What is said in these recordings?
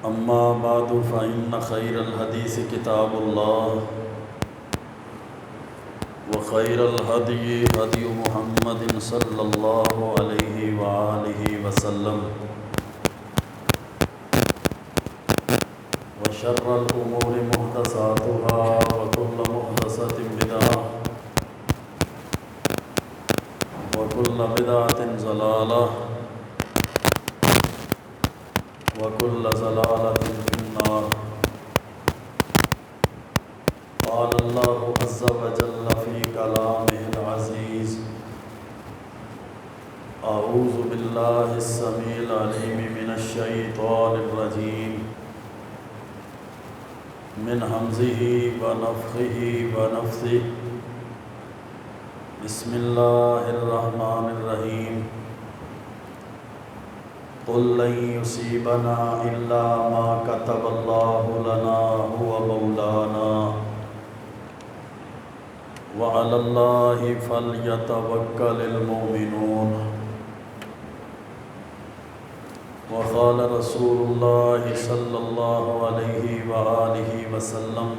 أما بعد فإن خير الحديث كتاب الله وخير الهدي هدي محمد صلى الله عليه وآله وسلم وشر الأمور محدثاتها وكل محدثة بدعة وكل بدعة ضلالة وكل ضلالة في النار. قال الله عز وجل في كلامه العزيز: أعوذ بالله السميع العليم من الشيطان الرجيم من همزه ونفخه ونفثه. بسم الله الرحمن الرحيم. قل لن يصيبنا إلا ما كتب الله لنا هو مولانا وعلى الله فليتوكل المؤمنون. وقال رسول الله صلى الله عليه وآله وسلم: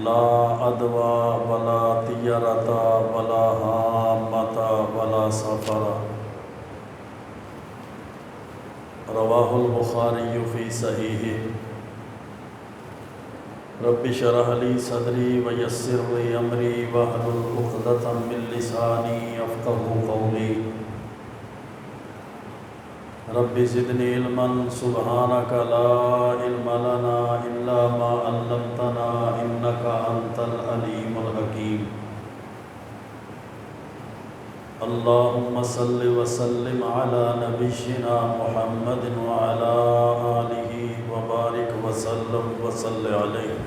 لا عدوى ولا طيرة ولا هامة ولا سفر. رواه البخاري في صحيحه. رب اشرح لي صدري ويسر لي أمري واحلل عقدة من لساني يفقهوا قولي. رب زدني علما سبحانك لا علم لنا إلا ما علمتنا إنك أنت العليم الحكيم. اللهم صل وسلم على نبينا محمد وعلى آله وبارك وسلم وصل عليه.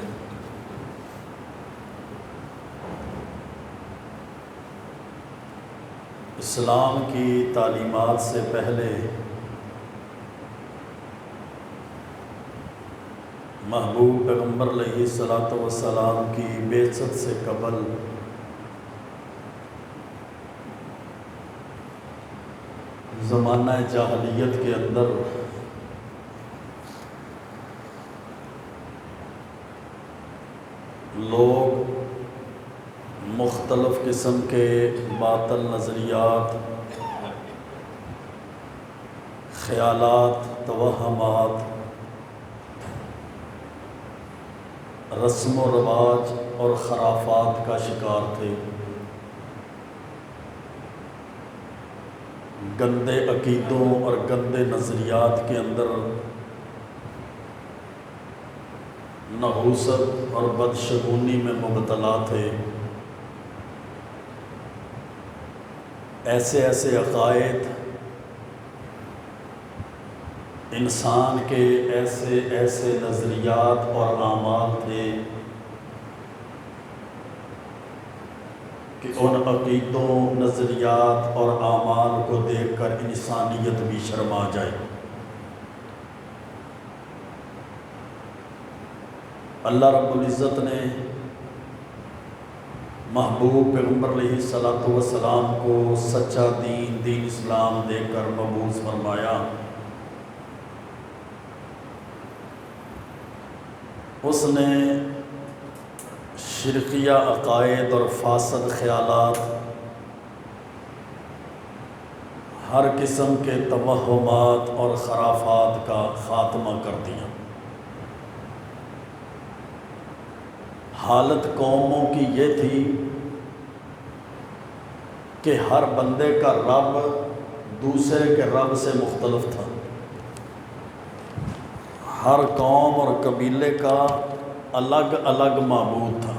اسلام کی تعلیمات سے پہلے محبوب پیغمبر علیہ الصلاۃ والسلام کی بعثت سے قبل زمانہ جاہلیت کے اندر لوگ مختلف قسم کے باطل نظریات، خیالات، توہمات، رسم و رواج اور خرافات کا شکار تھے. گندے عقیدوں اور گندے نظریات کے اندر نحوست اور بدشگونی میں مبتلا تھے. ایسے عقائد، انسان کے ایسے نظریات اور اعمال تھے کہ ان عقیدوں، نظریات اور اعمال کو دیکھ کر انسانیت بھی شرما جائے. اللہ رب العزت نے محبوب پیغمبر علیہ الصلاۃ والسلام کو سچا دین اسلام دے کر مبعوث فرمایا. اس نے شرکیہ عقائد اور فاسد خیالات، ہر قسم کے توہمات اور خرافات کا خاتمہ کر دیا. حالت قوموں کی یہ تھی کہ ہر بندے کا رب دوسرے کے رب سے مختلف تھا. ہر قوم اور قبیلے کا الگ الگ معبود تھا.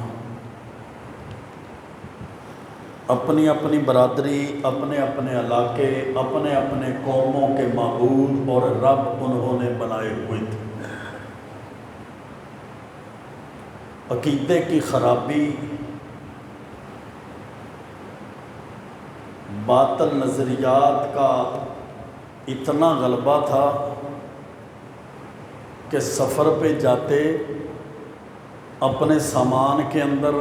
اپنی اپنی برادری، اپنے اپنے علاقے، اپنے اپنے قوموں کے معبود اور رب انہوں نے بنائے ہوئے تھے. عقیدے کی خرابی، باطل نظریات کا اتنا غلبہ تھا کہ سفر پہ جاتے اپنے سامان کے اندر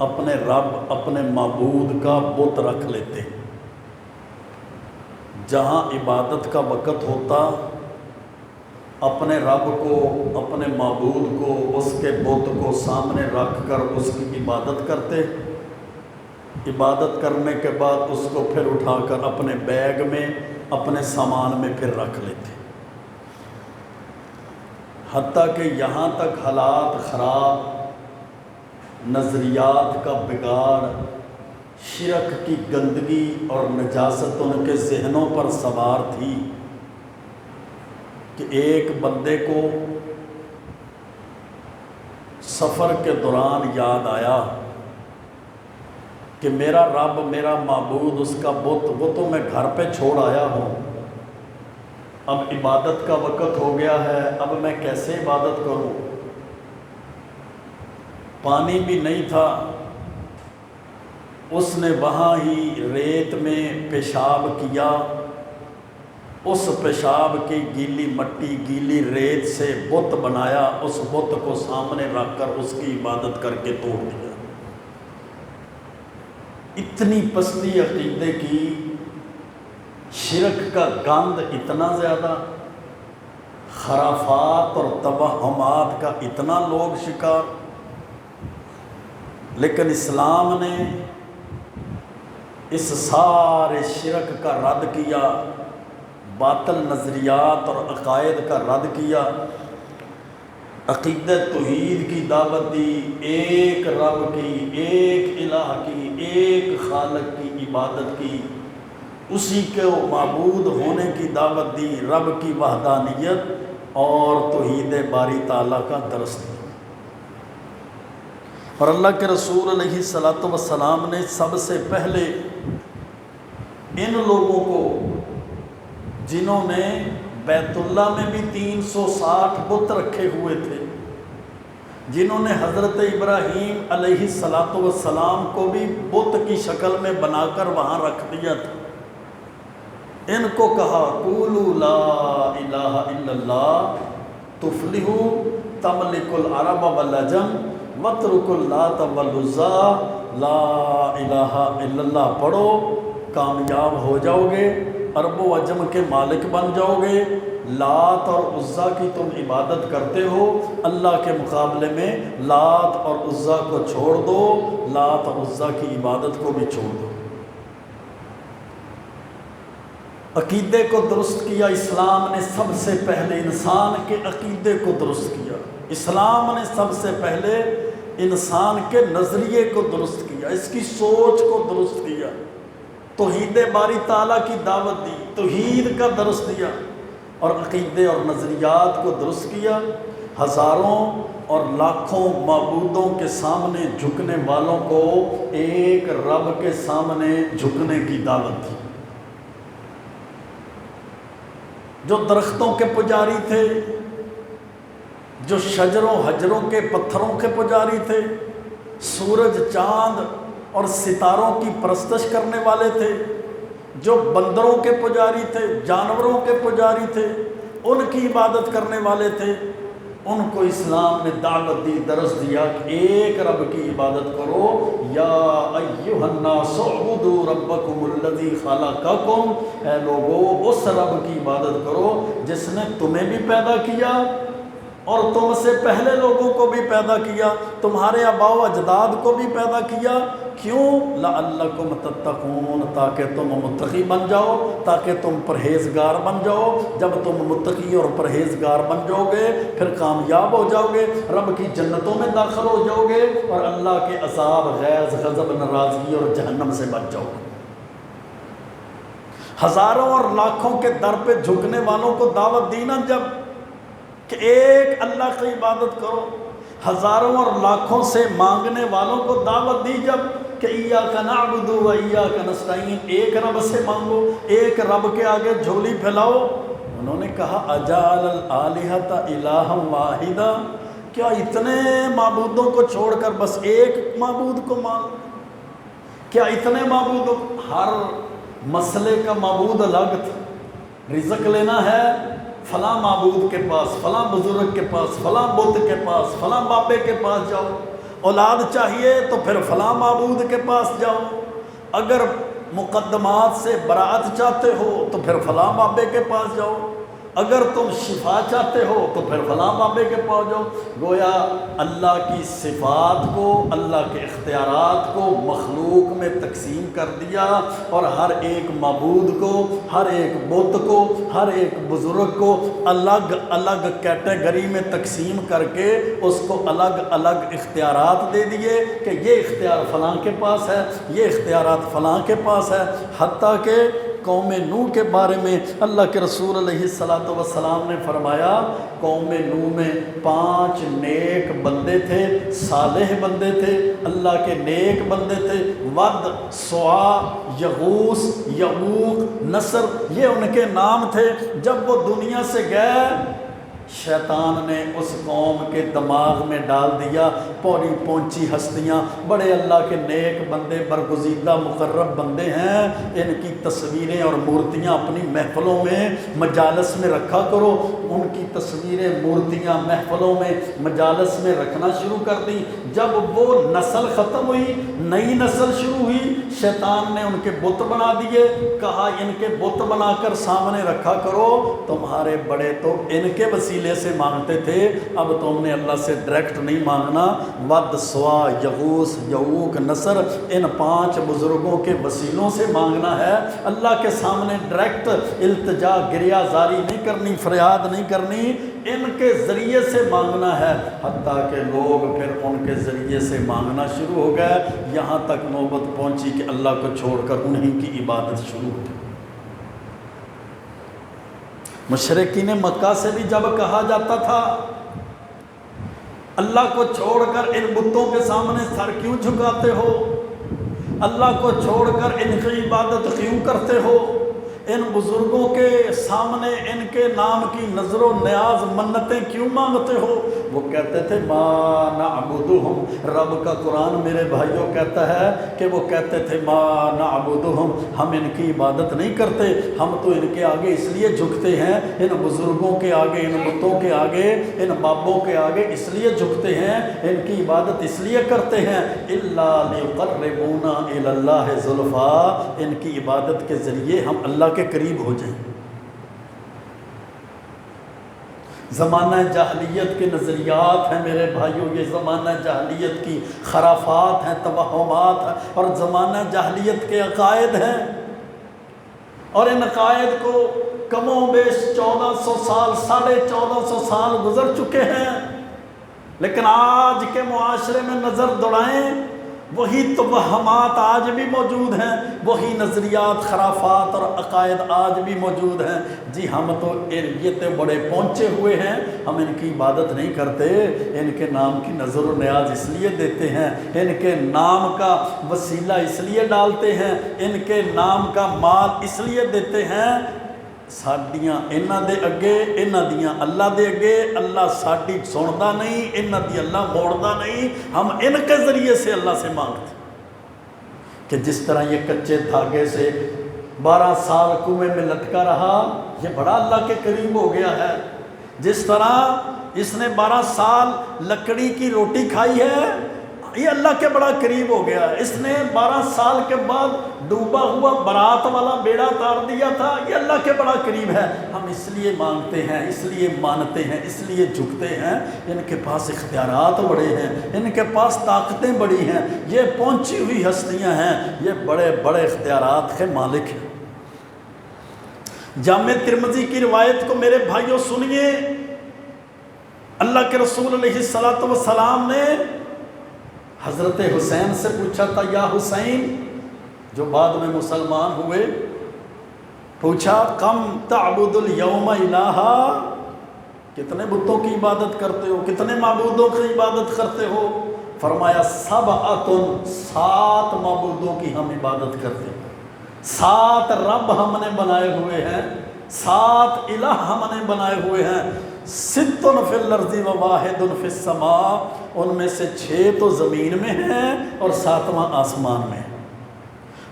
اپنے رب، اپنے معبود کا بت رکھ لیتے. جہاں عبادت کا وقت ہوتا اپنے رب کو، اپنے معبود کو، اس کے بت کو سامنے رکھ کر اس کی عبادت کرتے، عبادت کرنے کے بعد اس کو پھر اٹھا کر اپنے بیگ میں، اپنے سامان میں پھر رکھ لیتے، حتیٰ کہ یہاں تک حالات خراب، نظریات کا بگاڑ، شرک کی گندگی اور نجاست ان کے ذہنوں پر سوار تھی کہ ایک بندے کو سفر کے دوران یاد آیا کہ میرا رب، میرا معبود، اس کا بت، وہ تو میں گھر پہ چھوڑ آیا ہوں، اب عبادت کا وقت ہو گیا ہے، اب میں کیسے عبادت کروں؟ پانی بھی نہیں تھا، اس نے وہاں ہی ریت میں پیشاب کیا، اس پیشاب کی گیلی مٹی، گیلی ریت سے بت بنایا، اس بت کو سامنے رکھ کر اس کی عبادت کر کے توڑ دیا۔ اتنی پستی عقیدے کی، شرک کا گند اتنا زیادہ، خرافات اور توہمات کا اتنا لوگ شکار، لیکن اسلام نے اس سارے شرک کا رد کیا، باطل نظریات اور عقائد کا رد کیا، عقیدہ توحید کی دعوت دی، ایک رب کی، ایک الہ کی، ایک خالق کی عبادت کی، اسی کے معبود ہونے کی دعوت دی، رب کی وحدانیت اور توحید باری تعالیٰ کا درس دیا۔ اور اللہ کے رسول علیہ الصلوۃ والسلام نے سب سے پہلے ان لوگوں کو، جنہوں نے بیت اللہ میں بھی 360 بت رکھے ہوئے تھے، جنہوں نے حضرت ابراہیم علیہ الصلوۃ والسلام کو بھی بت کی شکل میں بنا کر وہاں رکھ دیا تھا، ان کو کہا قولوا لا الہ الا اللہ تفلحوا تملک العرب والعجم واترکوا اللات والعزی، لا الہ الا اللہ پڑھو، کامیاب ہو جاؤ گے، عرب و عجم کے مالک بن جاؤ گے، لات اور عزیٰ کی تم عبادت کرتے ہو، اللہ کے مقابلے میں لات اور عزیٰ کو چھوڑ دو، لات اور عزیٰ کی عبادت کو بھی چھوڑ دو۔ عقیدے کو درست کیا اسلام نے، سب سے پہلے انسان کے عقیدے کو درست کیا، اسلام نے سب سے پہلے انسان کے نظریے کو درست کیا، اس کی سوچ کو درست کیا، توحید باری تعالیٰ کی دعوت دی، توحید کا درس دیا، اور عقیدے اور نظریات کو درست کیا، ہزاروں اور لاکھوں معبودوں کے سامنے جھکنے والوں کو ایک رب کے سامنے جھکنے کی دعوت دی۔ جو درختوں کے پجاری تھے، جو شجروں حجروں کے پتھروں کے پجاری تھے، سورج چاند اور ستاروں کی پرستش کرنے والے تھے، جو بندروں کے پجاری تھے، جانوروں کے پجاری تھے، ان کی عبادت کرنے والے تھے، ان کو اسلام نے دعوت دی، درس دیا کہ ایک رب کی عبادت کرو، یا ایھا الناس اعبدوا ربکم الذی خلقکم، اے لوگو اس رب کی عبادت کرو جس نے تمہیں بھی پیدا کیا اور تم سے پہلے لوگوں کو بھی پیدا کیا، تمہارے آباء و اجداد کو بھی پیدا کیا، کیوں؟ لعلکم تتقون، تاکہ تم متقی بن جاؤ، تاکہ تم پرہیزگار بن جاؤ۔ جب تم متقی اور پرہیزگار بن جاؤ گے پھر کامیاب ہو جاؤ گے، رب کی جنتوں میں داخل ہو جاؤ گے، اور اللہ کے عذاب، غیظ، غضب، ناراضگی اور جہنم سے بچ جاؤ گے۔ ہزاروں اور لاکھوں کے در پہ جھکنے والوں کو دعوت دی نا جب کہ ایک اللہ کی عبادت کرو، ہزاروں اور لاکھوں سے مانگنے والوں کو دعوت دی جب کہ ایاک نعبد و ایاک نستعین، ایک رب سے مانگو، ایک رب کے آگے جھولی پھیلاؤ۔ انہوں نے کہا اجعل الآلہۃ الہا واحدا، کیا اتنے معبودوں کو چھوڑ کر بس ایک معبود کو مانگ؟ کیا اتنے معبودوں؟ ہر مسئلے کا معبود الگ تھا، رزق لینا ہے فلاں معبود کے پاس، فلاں بزرگ کے پاس، فلاں بت کے پاس، فلاں بابے کے پاس جاؤ، اولاد چاہیے تو پھر فلاں معبود کے پاس جاؤ، اگر مقدمات سے براءت چاہتے ہو تو پھر فلاں بابے کے پاس جاؤ، اگر تم شفا چاہتے ہو تو پھر فلاں بابے کے پاس جاؤ۔ گویا اللہ کی صفات کو، اللہ کے اختیارات کو مخلوق میں تقسیم کر دیا، اور ہر ایک معبود کو، ہر ایک بت کو، ہر ایک بزرگ کو الگ الگ کیٹیگری میں تقسیم کر کے اس کو الگ الگ اختیارات دے دیے کہ یہ اختیار فلاں کے پاس ہے، یہ اختیارات فلاں کے پاس ہے۔ حتیٰ کہ قوم نوح کے بارے میں اللہ کے رسول علیہ السلام نے فرمایا، قوم نوح میں 5 نیک بندے تھے، صالح بندے تھے، اللہ کے نیک بندے تھے، ود، سوا، یغوث، یعوق، نصر، یہ ان کے نام تھے۔ جب وہ دنیا سے گئے، شیطان نے اس قوم کے دماغ میں ڈال دیا پوری پونچی ہستیاں، بڑے اللہ کے نیک بندے، برگزیدہ مقرب بندے ہیں، ان کی تصویریں اور مورتیاں اپنی محفلوں میں، مجالس میں رکھا کرو۔ ان کی تصویریں، مورتیاں محفلوں میں، مجالس میں رکھنا شروع کر دی۔ جب وہ نسل ختم ہوئی، نئی نسل شروع ہوئی، شیطان نے ان کے بت بنا دیے، کہا ان کے بت بنا کر سامنے رکھا کرو، تمہارے بڑے تو ان کے وسیلے سے مانگتے تھے، اب تم نے اللہ سے ڈائریکٹ نہیں مانگنا، ود، سوا، یغوث، یعوق، نصر، ان 5 بزرگوں کے وسیلوں سے مانگنا ہے۔ اللہ کے سامنے ڈائریکٹ التجا، گریہ زاری نہیں کرنی، فریاد نہیں کرنی، ان کے ذریعے سے مانگنا ہے۔ حتیٰ کہ لوگ پھر ان کے ذریعے سے مانگنا شروع ہو گئے، یہاں تک نوبت پہنچی کہ اللہ کو چھوڑ کر انہی کی عبادت شروع ہوئی۔ مشرکین مکہ سے بھی جب کہا جاتا تھا اللہ کو چھوڑ کر ان بتوں کے سامنے سر کیوں جھکاتے ہو، اللہ کو چھوڑ کر ان کی عبادت کیوں کرتے ہو، ان بزرگوں کے سامنے ان کے نام کی نظر و نیاز منتیں کیوں مانگتے ہو، وہ کہتے تھے ما نعبدہم۔ رب کا قرآن میرے بھائیوں کہتا ہے کہ وہ کہتے تھے ما نعبدہم، ہم ان کی عبادت نہیں کرتے، ہم تو ان کے آگے اس لیے جھکتے ہیں، ان بزرگوں کے آگے، ان بتوں کے آگے، ان بابوں کے آگے اس لیے جھکتے ہیں، ان کی عبادت اس لیے کرتے ہیں الا لیقربونا الی اللہ زلفیٰ، ان کی عبادت کے ذریعے ہم اللہ کے قریب ہو جائیں۔ زمانہ جاہلیت کے نظریات ہیں میرے بھائیوں، یہ زمانہ جاہلیت کی خرافات ہیں، توہمات ہیں، اور زمانہ جاہلیت کے عقائد ہیں، اور ان عقائد کو کم و بیش 1400 سال، 1450 سال گزر چکے ہیں، لیکن آج کے معاشرے میں نظر دوڑائیں، وہی توہمات آج بھی موجود ہیں، وہی نظریات، خرافات اور عقائد آج بھی موجود ہیں۔ جی ہم تو یہ تو بڑے پہنچے ہوئے ہیں، ہم ان کی عبادت نہیں کرتے، ان کے نام کی نظر و نیاز اس لیے دیتے ہیں، ان کے نام کا وسیلہ اس لیے ڈالتے ہیں، ان کے نام کا مال اس لیے دیتے ہیں، ساڈیاں انہاں دے اگے، انہاں دیاں اللہ دے اگے، اللہ ساڈی سندا نہیں، انہاں دی اللہ موڑدا نہیں، ہم ان کے ذریعے سے اللہ سے مانگتے کہ جس طرح یہ کچے دھاگے سے 12 سال کنویں میں لٹکا رہا، یہ بڑا اللہ کے قریب ہو گیا ہے، جس طرح اس نے 12 سال لکڑی کی روٹی کھائی ہے، یہ اللہ کے بڑا قریب ہو گیا ہے، اس نے 12 سال کے بعد ڈوبا ہوا برات والا بیڑا تار دیا تھا، یہ اللہ کے بڑا قریب ہے، ہم اس لیے مانگتے ہیں، اس لیے مانتے ہیں، اس لیے جھکتے ہیں، ان کے پاس اختیارات بڑے ہیں، ان کے پاس طاقتیں بڑی ہیں، یہ پہنچی ہوئی ہستیاں ہیں، یہ بڑے بڑے اختیارات کے مالک ہیں۔ جامع ترمذی کی روایت کو میرے بھائیوں سنیے، اللہ کے رسول علیہ السلام نے حضرت حسین سے پوچھا تھا، یا حسین، جو بعد میں مسلمان ہوئے، پوچھا کم تعبد اليوم الہا، کتنے بتوں کی عبادت کرتے ہو، کتنے معبودوں کی عبادت کرتے ہو؟ فرمایا 7 معبودوں کی ہم عبادت کرتے ہیں، 7 رب ہم نے بنائے ہوئے ہیں، 7 الہ ہم نے بنائے ہوئے ہیں، 6 فی الارض و 1 فی السماء، ان میں سے 6 تو زمین میں ہیں اور 7واں آسمان میں ہے۔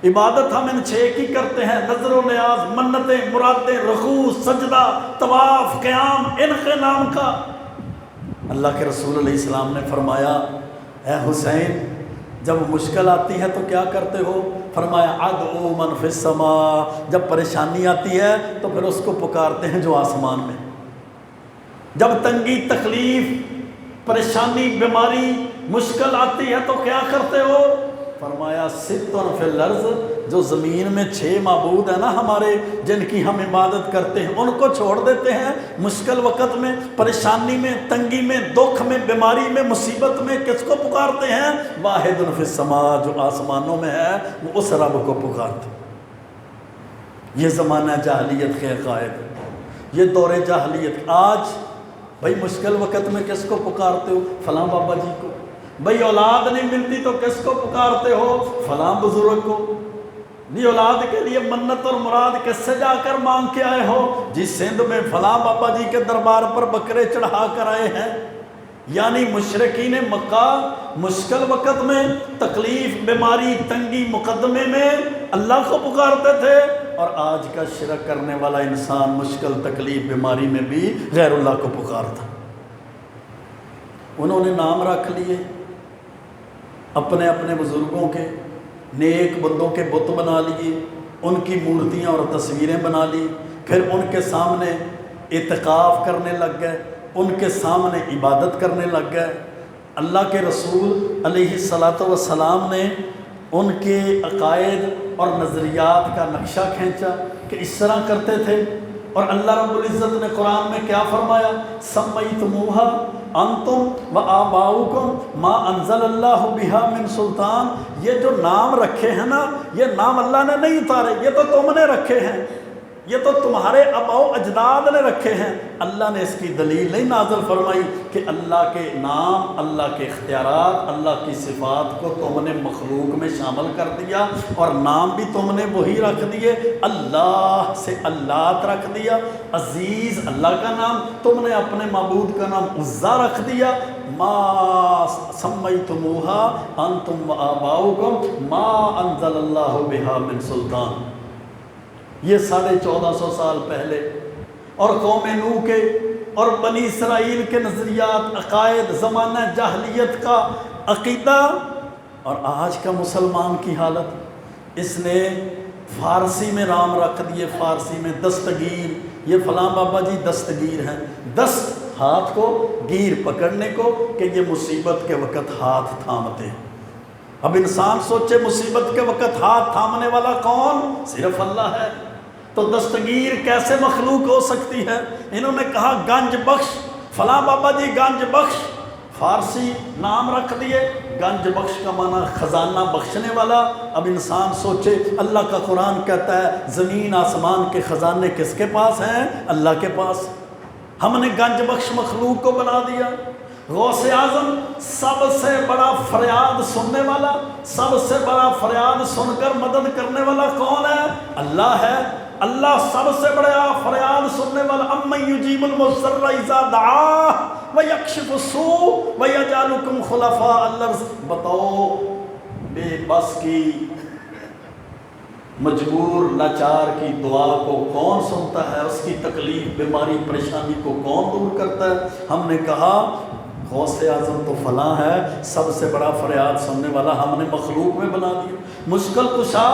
عبادت ہم ان 6 کی کرتے ہیں، نظر و نیاز، منتیں، مرادیں، رکوع، سجدہ، طواف، قیام، ان کے نام کا۔ اللہ کے رسول علیہ السلام نے فرمایا، اے حسین، جب مشکل آتی ہے تو کیا کرتے ہو؟ فرمایا ادعو من فی السماء، جب پریشانی آتی ہے تو پھر اس کو پکارتے ہیں جو آسمان میں، جب تنگی تکلیف پریشانی بیماری مشکل آتی ہے تو کیا کرتے ہو؟ فرمایا ستر فی الارض، جو زمین میں 6 معبود ہیں نا ہمارے جن کی ہم عبادت کرتے ہیں، ان کو چھوڑ دیتے ہیں مشکل وقت میں، پریشانی میں، تنگی میں، دکھ میں، بیماری میں، مصیبت میں کس کو پکارتے ہیں؟ واحد فی السماء، جو آسمانوں میں ہے وہ اس رب کو پکارتے ہیں۔ یہ زمانہ جاہلیت کے عقائد، یہ دور جاہلیت۔ آج بھائی مشکل وقت میں کس کو پکارتے ہو؟ فلاں بابا جی کو۔ بھائی اولاد نہیں ملتی تو کس کو پکارتے ہو؟ فلاں بزرگ کو۔ نہیں اولاد کے لیے منت اور مراد کس سے جا کر مانگ کے آئے ہو؟ جی سندھ میں فلاں بابا جی کے دربار پر بکرے چڑھا کر آئے ہیں۔ یعنی مشرکین مکہ مشکل وقت میں، تکلیف بیماری تنگی مقدمے میں اللہ کو پکارتے تھے، اور آج کا شرک کرنے والا انسان مشکل تکلیف بیماری میں بھی غیر اللہ کو پکارتا۔ انہوں نے نام رکھ لیے اپنے اپنے بزرگوں کے، نیک بندوں کے بت بنا لیے، ان کی مورتیاں اور تصویریں بنا لی، پھر ان کے سامنے اعتکاف کرنے لگ گئے، ان کے سامنے عبادت کرنے لگ گئے۔ اللہ کے رسول علیہ الصلاۃ والسلام نے ان کے عقائد اور نظریات کا نقشہ کھینچا کہ اس طرح کرتے تھے، اور اللہ رب العزت نے قرآن میں کیا فرمایا؟ سمیتموها انتم و آباؤکم ما انزل اللہ بہا من سلطان۔ یہ جو نام رکھے ہیں نا، یہ نام اللہ نے نہیں اتارے، یہ تو تم نے رکھے ہیں، یہ تو تمہارے آباء و اجداد نے رکھے ہیں۔ اللہ نے اس کی دلیل نہیں نازل فرمائی کہ اللہ کے نام، اللہ کے اختیارات، اللہ کی صفات کو تم نے مخلوق میں شامل کر دیا، اور نام بھی تم نے وہی رکھ دیے، اللہ سے اللات رکھ دیا، عزیز اللہ کا نام، تم نے اپنے معبود کا نام عزا رکھ دیا۔ ما سمیتموہا انتم و آباؤکم ما انزل اللہ بہا من سلطان۔ یہ 1450 سال پہلے، اور قوم نوح کے اور بنی اسرائیل کے نظریات، عقائد، زمانہ جاہلیت کا عقیدہ، اور آج کا مسلمان کی حالت۔ اس نے فارسی میں نام رکھ دیے، فارسی میں دستگیر، یہ فلاں بابا جی دستگیر ہیں، دست ہاتھ کو، گیر پکڑنے کو، کہ یہ مصیبت کے وقت ہاتھ تھامتے ہیں۔ اب انسان سوچے مصیبت کے وقت ہاتھ تھامنے والا کون؟ صرف اللہ ہے۔ تو دستگیر کیسے مخلوق ہو سکتی ہے؟ انہوں نے کہا گنج بخش، فلاں بابا جی گنج بخش، فارسی نام رکھ دیے۔ گنج بخش کا معنی خزانہ بخشنے والا۔ اب انسان سوچے، اللہ کا قرآن کہتا ہے زمین آسمان کے خزانے کس کے پاس ہیں؟ اللہ کے پاس۔ ہم نے گنج بخش مخلوق کو بنا دیا۔ غوث اعظم سب سے بڑا فریاد سننے والا، سب سے بڑا فریاد سن کر مدد کرنے والا کون ہے؟ اللہ ہے۔ اللہ سب سے بڑا فریاد سننے والا، امن یجیب المضطر اذا دعاہ ویکشف السوء ویجعلکم خلفاء الارض۔ بتاؤ بے بس کی، مجبور لاچار کی دعا کو کون سنتا ہے؟ اس کی تکلیف بیماری پریشانی کو کون دور کرتا ہے؟ ہم نے کہا غوث اعظم تو فلاں ہے، سب سے بڑا فریاد سننے والا ہم نے مخلوق میں بنا دیا۔ مشکل کشا،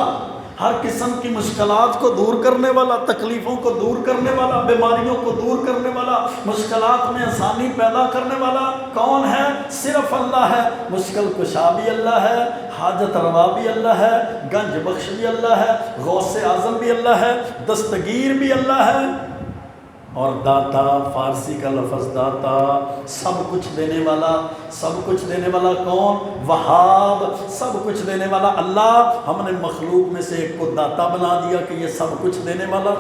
ہر قسم کی مشکلات کو دور کرنے والا، تکلیفوں کو دور کرنے والا، بیماریوں کو دور کرنے والا، مشکلات میں آسانی پیدا کرنے والا کون ہے؟ صرف اللہ ہے۔ مشکل کشا بھی اللہ ہے، حاجت روا بھی اللہ ہے، گنج بخش بھی اللہ ہے، غوث اعظم بھی اللہ ہے، دستگیر بھی اللہ ہے، اور داتا، فارسی کا لفظ داتا، سب کچھ دینے والا۔ سب کچھ دینے والا کون؟ وہاب، سب کچھ دینے والا اللہ۔ ہم نے مخلوق میں سے ایک کو داتا بنا دیا کہ یہ سب کچھ دینے والا۔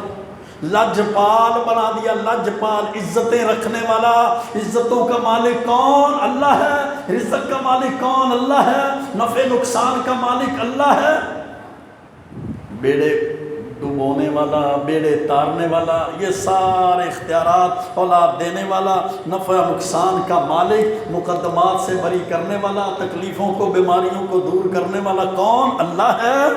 لجپال بنا دیا، لجپال، عزتیں رکھنے والا۔ عزتوں کا مالک کون؟ اللہ ہے۔ رزق کا مالک کون؟ اللہ ہے۔ نفع نقصان کا مالک اللہ ہے۔ بیڑے ڈبونے والا، بیڑے تارنے والا، یہ سارے اختیارات، اولاد دینے والا، نفع نقصان کا مالک، مقدمات سے بری کرنے والا، تکلیفوں کو بیماریوں کو دور کرنے والا کون؟ اللہ ہے۔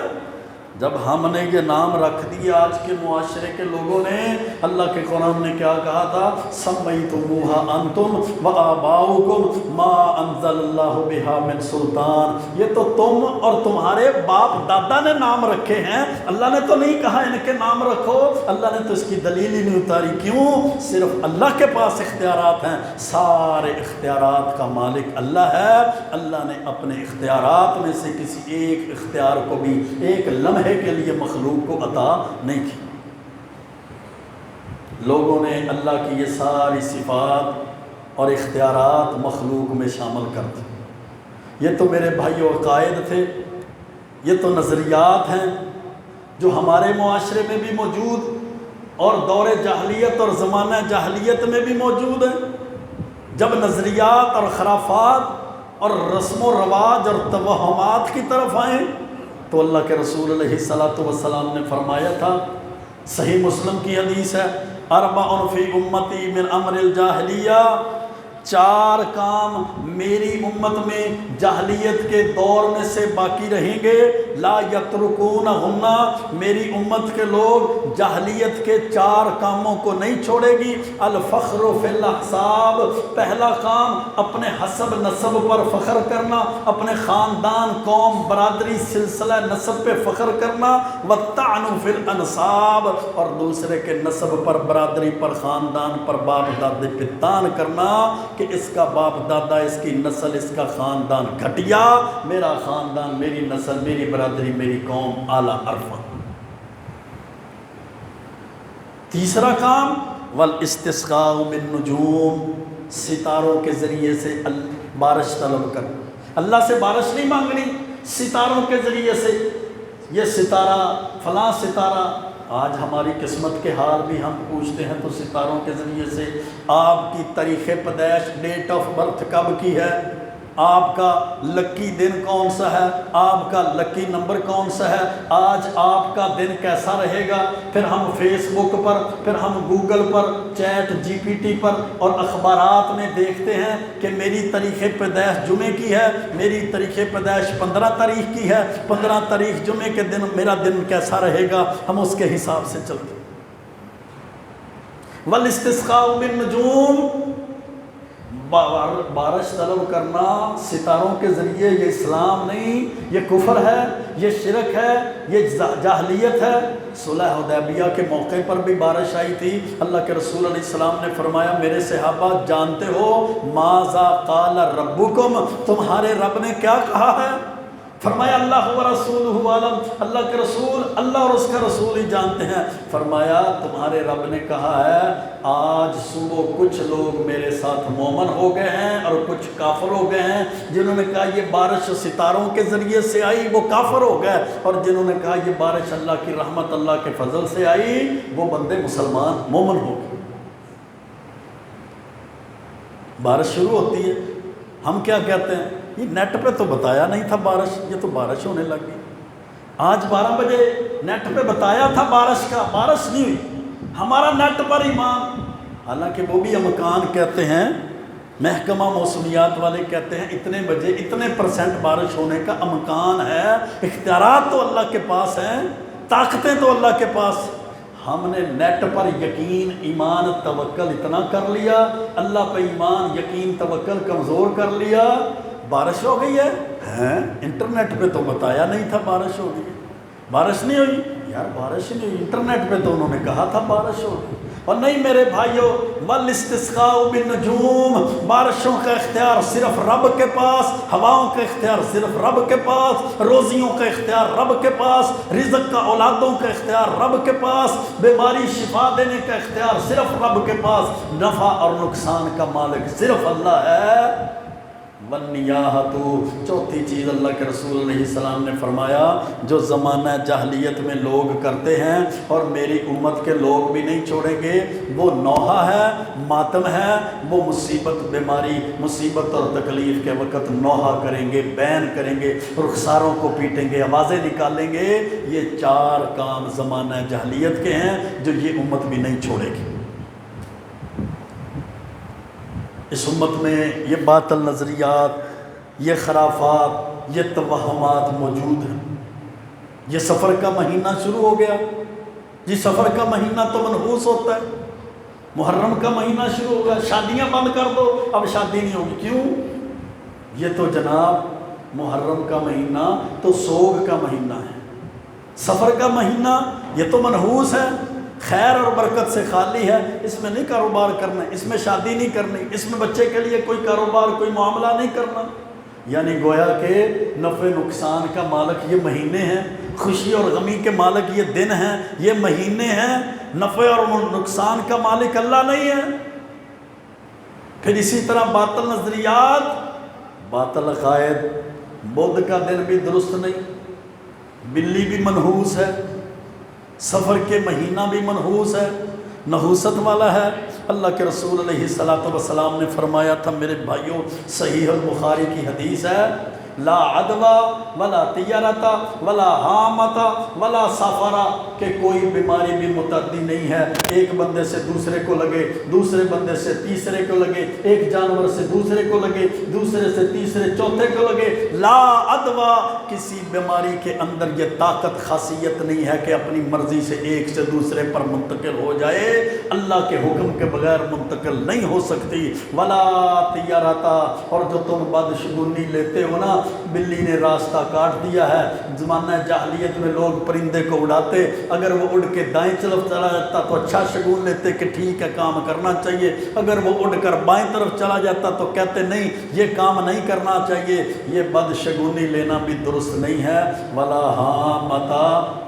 جب ہم نے یہ نام رکھ دیا آج کے معاشرے کے لوگوں نے، اللہ کے قرآن نے کیا کہا تھا؟ سمیتموها انتم وآباؤکم ما انزل اللہ بہا من سلطان، یہ تو تم اور تمہارے باپ دادا نے نام رکھے ہیں، اللہ نے تو نہیں کہا ان کے نام رکھو، اللہ نے تو اس کی دلیل ہی نہیں اتاری۔ کیوں؟ صرف اللہ کے پاس اختیارات ہیں، سارے اختیارات کا مالک اللہ ہے، اللہ نے اپنے اختیارات میں سے کسی ایک اختیار کو بھی ایک لمحے کے لیے مخلوق کو عطا نہیں کی۔ لوگوں نے اللہ کی یہ ساری صفات اور اختیارات مخلوق میں شامل کر دی۔ یہ تو میرے بھائیو عقائد تھے، یہ تو نظریات ہیں جو ہمارے معاشرے میں بھی موجود اور دور جاہلیت اور زمانہ جاہلیت میں بھی موجود ہیں۔ جب نظریات اور خرافات اور رسم و رواج اور توہمات کی طرف آئیں تو اللہ کے رسول علیہ الصلوۃ والسلام نے فرمایا تھا، صحیح مسلم کی حدیث ہے، اربع فی امتی من امر الجاہلیہ، 4 کام میری امت میں جاہلیت کے دور میں سے باقی رہیں گے، لا یترکونہن، میری امت کے لوگ جاہلیت کے 4 کاموں کو نہیں چھوڑے گی۔ الفخر فی الاحساب، پہلا کام اپنے حسب نسب پر فخر کرنا، اپنے خاندان، قوم، برادری، سلسلہ نسب پہ فخر کرنا، والطعن فی الانساب، اور دوسرے کے نسب پر، برادری پر، خاندان پر، باپ دادے پہ تان کرنا کہ اس کا باپ دادا، اس کی نسل، اس کا خاندان گھٹیا، میرا خاندان، میری نسل، میری برادری، میری قوم اعلیٰ عرفہ۔ تیسرا کام والاستسقاء بالنجوم، ستاروں کے ذریعے سے بارش طلب کر، اللہ سے بارش نہیں مانگنی، ستاروں کے ذریعے سے، یہ ستارہ فلاں ستارہ، آج ہماری قسمت کے حال بھی ہم پوچھتے ہیں تو ستاروں کے ذریعے سے، آپ کی تاریخ پیدائش، ڈیٹ آف برتھ کب کی ہے، آپ کا لکی دن کون سا ہے، آپ کا لکی نمبر کون سا ہے، آج آپ کا دن کیسا رہے گا، پھر ہم فیس بک پر، پھر ہم گوگل پر، چیٹ جی پی ٹی پر اور اخبارات میں دیکھتے ہیں کہ میری تاریخ پیدائش جمعے کی ہے، میری تاریخ پیدائش 15 تاریخ کی ہے، 15 تاریخ جمعے کے دن میرا دن کیسا رہے گا، ہم اس کے حساب سے چلتے ہیں۔ والاستسقاء بالنجوم، بارش طلب کرنا ستاروں کے ذریعے، یہ اسلام نہیں، یہ کفر ہے، یہ شرک ہے، یہ جاہلیت ہے۔ صلح حدیبیہ کے موقع پر بھی بارش آئی تھی، اللہ کے رسول علیہ السلام نے فرمایا، میرے صحابہ جانتے ہو ماذا قال ربکم، تمہارے رب نے کیا کہا ہے؟ فرمایا اللہ و رسولہ عالم، اللہ کے رسول، اللہ اور اس کا رسول ہی جانتے ہیں۔ فرمایا تمہارے رب نے کہا ہے آج صبح کچھ لوگ میرے ساتھ مومن ہو گئے ہیں اور کچھ کافر ہو گئے ہیں، جنہوں نے کہا یہ بارش ستاروں کے ذریعے سے آئی وہ کافر ہو گئے، اور جنہوں نے کہا یہ بارش اللہ کی رحمت، اللہ کے فضل سے آئی، وہ بندے مسلمان مومن ہو گئے۔ بارش شروع ہوتی ہے، ہم کیا کہتے ہیں، یہ نیٹ پہ تو بتایا نہیں تھا بارش، یہ تو بارش ہونے لگ گئی۔ آج 12 بجے نیٹ پہ بتایا تھا بارش کا، بارش نہیں ہوئی، ہمارا نیٹ پر ایمان، حالانکہ وہ بھی امکان کہتے ہیں، محکمہ موسمیات والے کہتے ہیں اتنے بجے اتنے % بارش ہونے کا امکان ہے، اختیارات تو اللہ کے پاس ہیں، طاقتیں تو اللہ کے پاس۔ ہم نے نیٹ پر یقین، ایمان، توکل اتنا کر لیا، اللہ پہ ایمان، یقین، توکل کمزور کر لیا، بارش ہو گئی ہے، انٹرنیٹ پہ تو بتایا نہیں تھا بارش ہو گئی ہے، بارش نہیں ہوئی، یار بارش نہیں ہوئی، انٹرنیٹ پہ تو انہوں نے کہا تھا بارش ہو گئی۔ اور نہیں میرے بھائیو، والاستسقاء بالنجوم، بارشوں کا اختیار صرف رب کے پاس، ہواؤں کا اختیار صرف رب کے پاس، روزیوں کا اختیار رب کے پاس، رزق کا، اولادوں کا اختیار رب کے پاس، بیماری شفا دینے کا اختیار صرف رب کے پاس، نفع اور نقصان کا مالک صرف اللہ ہے۔ والنیاحۃ، چوتھی چیز اللہ کے رسول علیہ السلام نے فرمایا جو زمانہ جاہلیت میں لوگ کرتے ہیں اور میری امت کے لوگ بھی نہیں چھوڑیں گے، وہ نوحہ ہے، ماتم ہے، وہ مصیبت، بیماری، مصیبت اور تکلیف کے وقت نوحہ کریں گے، بین کریں گے، رخساروں کو پیٹیں گے، آوازیں نکالیں گے۔ یہ 4 کام زمانہ جاہلیت کے ہیں جو یہ امت بھی نہیں چھوڑے گی۔ اس امت میں یہ باطل نظریات، یہ خرافات، یہ توہمات موجود ہیں۔ یہ سفر کا مہینہ شروع ہو گیا جی، سفر کا مہینہ تو منحوس ہوتا ہے، محرم کا مہینہ شروع ہو گیا، شادیاں بند کر دو اب شادی نہیں ہوگی، کیوں؟ یہ تو جناب محرم کا مہینہ تو سوگ کا مہینہ ہے، سفر کا مہینہ یہ تو منحوس ہے، خیر اور برکت سے خالی ہے، اس میں نہیں کاروبار کرنا، اس میں شادی نہیں کرنی، اس میں بچے کے لیے کوئی کاروبار کوئی معاملہ نہیں کرنا۔ یعنی گویا کہ نفع نقصان کا مالک یہ مہینے ہیں، خوشی اور غمی کے مالک یہ دن ہیں، یہ مہینے ہیں، نفع اور نقصان کا مالک اللہ نہیں ہے۔ پھر اسی طرح باطل نظریات، باطل عقائد، بدھ کا دن بھی درست نہیں، بلی بھی منحوس ہے، سفر کے مہینہ بھی منحوس ہے، نحوست والا ہے۔ اللہ کے رسول علیہ السلام نے فرمایا تھا میرے بھائیوں، صحیح البخاری کی حدیث ہے، لا عدوى ولا طیرۃ ولا حامۃ ولا سفرا، کہ کوئی بیماری بھی متعدی نہیں ہے، ایک بندے سے دوسرے کو لگے، دوسرے بندے سے تیسرے کو لگے، ایک جانور سے دوسرے کو لگے، دوسرے سے تیسرے چوتھے کو لگے، لا عدوى، کسی بیماری کے اندر یہ طاقت خاصیت نہیں ہے کہ اپنی مرضی سے ایک سے دوسرے پر منتقل ہو جائے، اللہ کے حکم کے بغیر منتقل نہیں ہو سکتی، ولا طیرۃ، اور جو تم بدشگونی لیتے ہو نا، بلی نے راستہ کاٹ دیا ہے، زمانہ جاہلیت میں لوگ پرندے کو اڑاتے، اگر وہ اڑ کے دائیں طرف چلا جاتا تو اچھا شگون لیتے کہ ٹھیک ہے کام کرنا چاہیے، اگر وہ اڑ کر بائیں طرف چلا جاتا تو کہتے نہیں یہ کام نہیں کرنا چاہیے، یہ بد شگونی لینا بھی درست نہیں ہے۔ ولا حامۃ،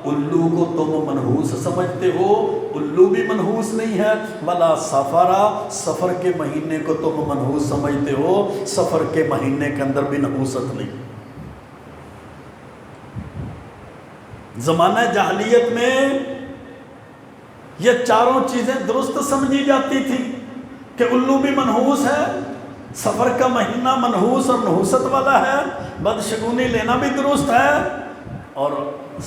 الو کو تم منحوس سمجھتے ہو، الو بھی منحوس نہیں ہے، ولا سفرا، سفر کے مہینے کو تم منحوس سمجھتے ہو، سفر کے مہینے کے اندر بھی نحوست نہیں۔ زمانہ جاہلیت میں یہ چاروں چیزیں درست سمجھی جاتی تھی کہ الو بھی منحوس ہے، سفر کا مہینہ منحوس اور نحوست والا ہے، بدشگونی لینا بھی درست ہے، اور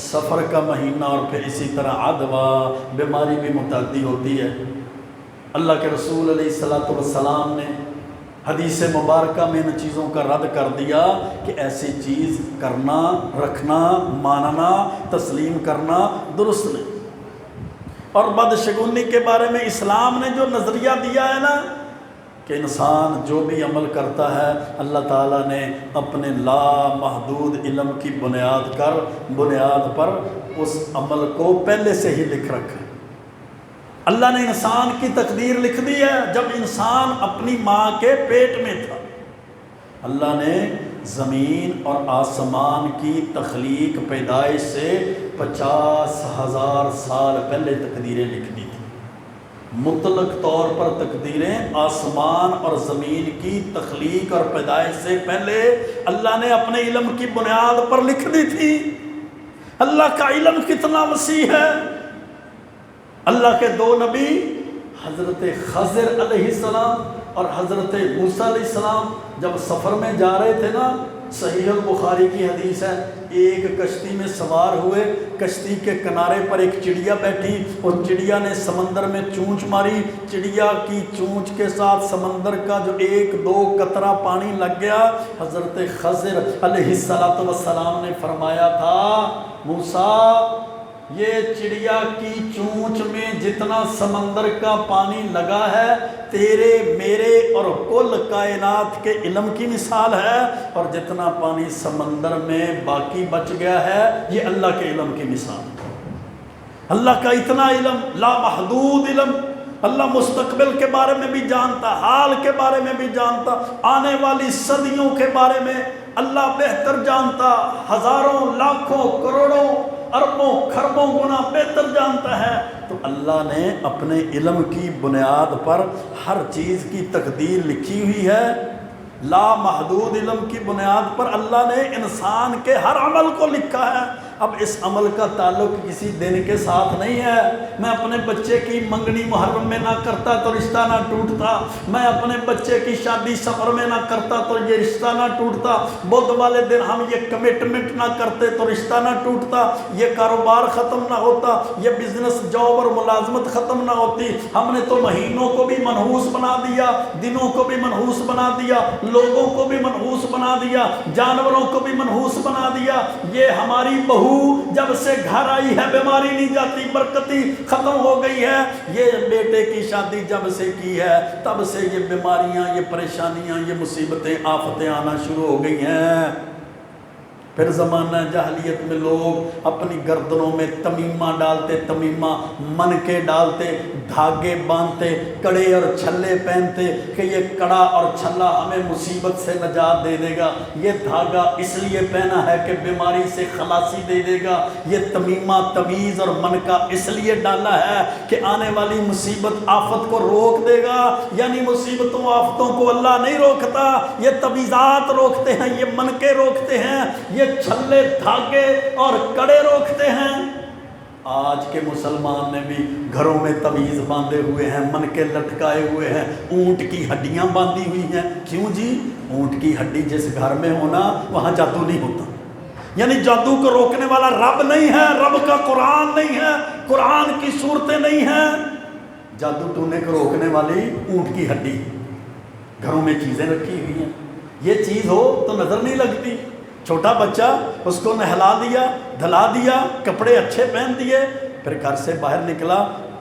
سفر کا مہینہ اور پھر اسی طرح عدوہ، بیماری بھی متعدی ہوتی ہے۔ اللہ کے رسول علیہ السلام نے حدیث مبارکہ میں ان چیزوں کا رد کر دیا کہ ایسی چیز کرنا، رکھنا، ماننا، تسلیم کرنا درست نہیں۔ اور بدشگونی کے بارے میں اسلام نے جو نظریہ دیا ہے نا کہ انسان جو بھی عمل کرتا ہے اللہ تعالیٰ نے اپنے لامحدود علم کی بنیاد پر اس عمل کو پہلے سے ہی لکھ رکھا ہے۔ اللہ نے انسان کی تقدیر لکھ دی ہے، جب انسان اپنی ماں کے پیٹ میں تھا اللہ نے زمین اور آسمان کی تخلیق پیدائش سے 50,000 سال پہلے تقدیریں لکھ دی تھی۔ مطلق طور پر تقدیریں آسمان اور زمین کی تخلیق اور پیدائش سے پہلے اللہ نے اپنے علم کی بنیاد پر لکھ دی تھی۔ اللہ کا علم کتنا وسیع ہے۔ اللہ کے دو نبی حضرت خضر علیہ السلام اور حضرت موسیٰ علیہ السلام جب سفر میں جا رہے تھے نا، صحیح البخاری کی حدیث ہے، ایک کشتی میں سوار ہوئے، کشتی کے کنارے پر ایک چڑیا بیٹھی، اور چڑیا نے سمندر میں چونچ ماری، چڑیا کی چونچ کے ساتھ سمندر کا جو 1-2 قطرہ پانی لگ گیا۔ حضرت خضر علیہ السلام نے فرمایا تھا موسیٰ، یہ چڑیا کی چونچ میں جتنا سمندر کا پانی لگا ہے تیرے میرے اور کل کائنات کے علم کی مثال ہے، اور جتنا پانی سمندر میں باقی بچ گیا ہے یہ اللہ کے علم کی مثال ہے۔ اللہ کا اتنا علم، لامحدود علم، اللہ مستقبل کے بارے میں بھی جانتا، حال کے بارے میں بھی جانتا، آنے والی صدیوں کے بارے میں اللہ بہتر جانتا، ہزاروں، لاکھوں، کروڑوں، اربوں، کھربوں گنا بہتر جانتا ہے۔ تو اللہ نے اپنے علم کی بنیاد پر ہر چیز کی تقدیر لکھی ہوئی ہے۔ لامحدود علم کی بنیاد پر اللہ نے انسان کے ہر عمل کو لکھا ہے۔ اب اس عمل کا تعلق کسی دن کے ساتھ نہیں ہے۔ میں اپنے بچے کی منگنی محرم میں نہ کرتا تو رشتہ نہ ٹوٹتا، میں اپنے بچے کی شادی سفر میں نہ کرتا تو یہ رشتہ نہ ٹوٹتا، بدھ والے دن ہم یہ کمٹمنٹ نہ کرتے تو رشتہ نہ ٹوٹتا، یہ کاروبار ختم نہ ہوتا، یہ بزنس، جاب اور ملازمت ختم نہ ہوتی۔ ہم نے تو مہینوں کو بھی منحوس بنا دیا، دنوں کو بھی منحوس بنا دیا، لوگوں کو بھی منحوس بنا دیا، جانوروں کو بھی منحوس بنا دیا۔ یہ ہماری بہو بہو جب سے گھر آئی ہے بیماری نہیں جاتی، برکتی ختم ہو گئی ہے، یہ بیٹے کی شادی جب سے کی ہے تب سے یہ بیماریاں، یہ پریشانیاں، یہ مصیبتیں، آفتیں آنا شروع ہو گئی ہیں۔ پھر زمانہ جاہلیت میں لوگ اپنی گردنوں میں تمیمہ ڈالتے، تمیمہ منکے ڈالتے، دھاگے باندھتے، کڑے اور چھلے پہنتے کہ یہ کڑا اور چھلا ہمیں مصیبت سے نجات دے دے گا، یہ دھاگا اس لیے پہنا ہے کہ بیماری سے خلاصی دے دے گا، یہ تمیمہ تویز اور منکا اس لیے ڈالا ہے کہ آنے والی مصیبت آفت کو روک دے گا۔ یعنی مصیبتوں آفتوں کو اللہ نہیں روکتا، یہ تویزات روکتے ہیں، یہ منکے روکتے ہیں، یہ چھلے دھاگے اور کڑے روکتے ہیں۔ آج کے مسلمان نے بھی گھروں میں تویز باندھے ہوئے ہیں، منکے لٹکائے ہوئے ہیں، اونٹ کی ہڈیاں باندھی ہوئی ہیں۔ کیوں جی؟ اونٹ کی ہڈی جس گھر میں ہونا وہاں جادو نہیں ہوتا، یعنی جادو کو روکنے والا رب نہیں ہے، رب کا قرآن نہیں ہے، قرآن کی صورتیں نہیں ہیں، جادو ٹونے کو روکنے والی اونٹ کی ہڈی۔ گھروں میں چیزیں رکھی ہوئی ہیں، یہ چیز ہو تو نظر نہیں لگتی۔ چھوٹا بچہ، اس کو نہلا دیا، دھلا دیا، کپڑے اچھے پہن دیے، پھر گھر سے باہر نکلا،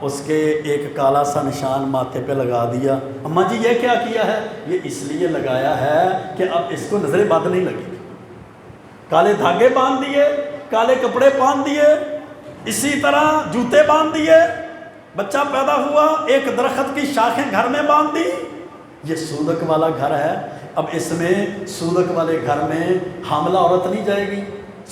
اس کے ایک کالا سا نشان ماتھے پہ لگا دیا۔ اماں جی یہ کیا کیا ہے؟ یہ اس لیے لگایا ہے کہ اب اس کو نظر بد نہیں لگے۔ کالے دھاگے باندھ دیے، کالے کپڑے باندھ دیے، اسی طرح جوتے باندھ دیے، بچہ پیدا ہوا، ایک درخت کی شاخیں گھر میں باندھ دی، یہ سودک والا گھر ہے، اب اس میں سودک والے گھر میں حاملہ عورت نہیں جائے گی،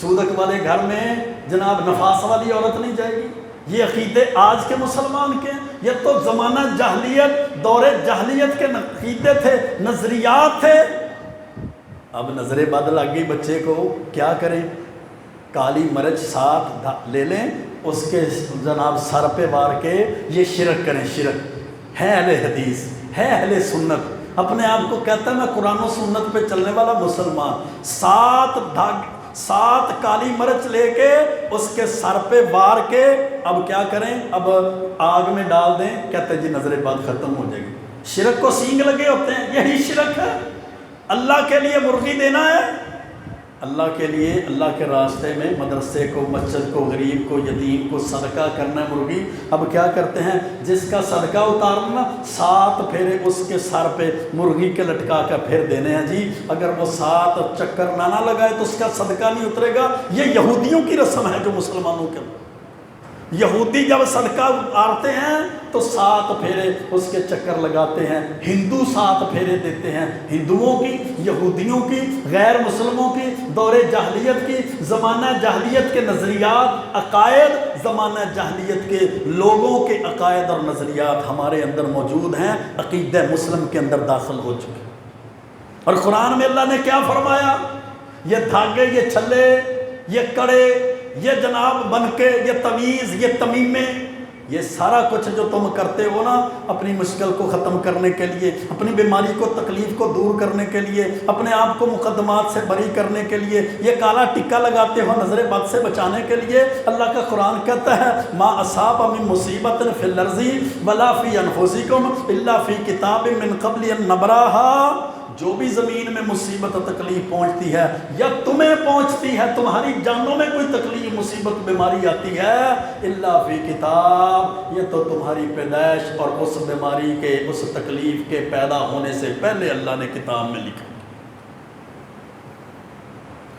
سودک والے گھر میں جناب نفاس والی عورت نہیں جائے گی۔ یہ عقیدے آج کے مسلمان کے، یہ تو زمانہ جاہلیت، دور جاہلیت کے عقیدے تھے، نظریات تھے۔ اب نظر بد لگ گئی بچے کو، کیا کریں؟ کالی مرچ ساتھ لے لیں، اس کے جناب سر پہ وار کے یہ شرک کریں۔ شرک ہے اہل حدیث، ہے اہل سنت، اپنے آپ کو کہتا ہے میں قرآن و سنت پہ چلنے والا مسلمان، سات کالی مرچ لے کے اس کے سر پہ وار کے اب کیا کریں؟ اب آگ میں ڈال دیں، کہتے ہیں جی نظر بد ختم ہو جائے گی۔ شرک کو سینگ لگے ہوتے ہیں، یہی شرک ہے۔ اللہ کے لیے مرغی دینا ہے، اللہ کے لیے، اللہ کے راستے میں مدرسے کو، مسجد کو، غریب کو، یتیم کو صدقہ کرنا ہے مرغی۔ اب کیا کرتے ہیں؟ جس کا صدقہ اتارنا 7 پھیرے اس کے سر پہ مرغی کے لٹکا کر پھیر دینے ہیں جی، اگر وہ 7 چکر نہ لگائے تو اس کا صدقہ نہیں اترے گا۔ یہ یہودیوں کی رسم ہے جو مسلمانوں کے، یہودی جب صدقہ اتارتے ہیں تو 7 پھیرے اس کے چکر لگاتے ہیں، ہندو 7 پھیرے دیتے ہیں، ہندوؤں کی، یہودیوں کی، غیر مسلموں کی، دور جاہلیت کی، زمانہ جاہلیت کے نظریات، عقائد، زمانہ جاہلیت کے لوگوں کے عقائد اور نظریات ہمارے اندر موجود ہیں، عقیدہ مسلم کے اندر داخل ہو چکے۔ اور قرآن میں اللہ نے کیا فرمایا؟ یہ دھاگے، یہ چھلے، یہ کڑے، یہ جناب بن کے، یہ تویز، یہ تمیمے، یہ سارا کچھ جو تم کرتے ہو نا اپنی مشکل کو ختم کرنے کے لیے، اپنی بیماری کو، تکلیف کو دور کرنے کے لیے، اپنے آپ کو مقدمات سے بری کرنے کے لیے، یہ کالا ٹکا لگاتے ہو نظر بد سے بچانے کے لیے، اللہ کا قرآن کہتا ہے ما اصاب من مصیبت فی الارض ولا فی انفسکم الا فی کتاب من قبل ان نبراها۔ جو بھی زمین میں مصیبت و تکلیف پہنچتی ہے یا تمہیں پہنچتی ہے، تمہاری جانوں میں کوئی تکلیف، مصیبت، بیماری آتی ہے، الا فی کتاب، یہ تو تمہاری پیدائش اور اس بیماری کے، اس تکلیف کے پیدا ہونے سے پہلے اللہ نے کتاب میں لکھا۔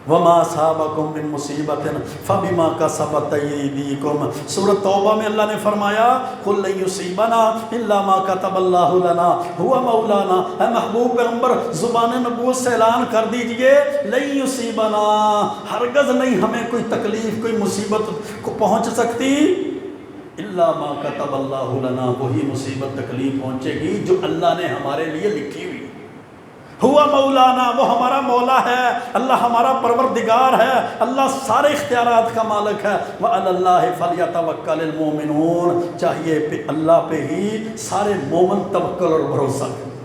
وما اصابکم من مصیبت فبما کسبت ایدیکم۔ سورۃ توبہ میں اللہ نے فرمایا قل لن یصیبنا الا ما کتب اللہ لنا هو مولانا۔ اے محبوب پیغمبر زبان نبوت سے اعلان کر دیجئے لن یصیبنا، ہرگز نہیں ہمیں کوئی تکلیف، کوئی مصیبت کو پہنچ سکتی، الا ما کتب اللہ لنا، وہی مصیبت تکلیف پہنچے گی جو اللہ نے ہمارے لیے لکھی ہوئی۔ ہوا مولانا، وہ ہمارا مولا ہے، اللہ ہمارا پروردگار ہے، اللہ سارے اختیارات کا مالک ہے۔ وعلی اللہ فلیتوکل المؤمنون، چاہیے اللہ پہ ہی سارے مومن توکل اور بھروسہ کریں۔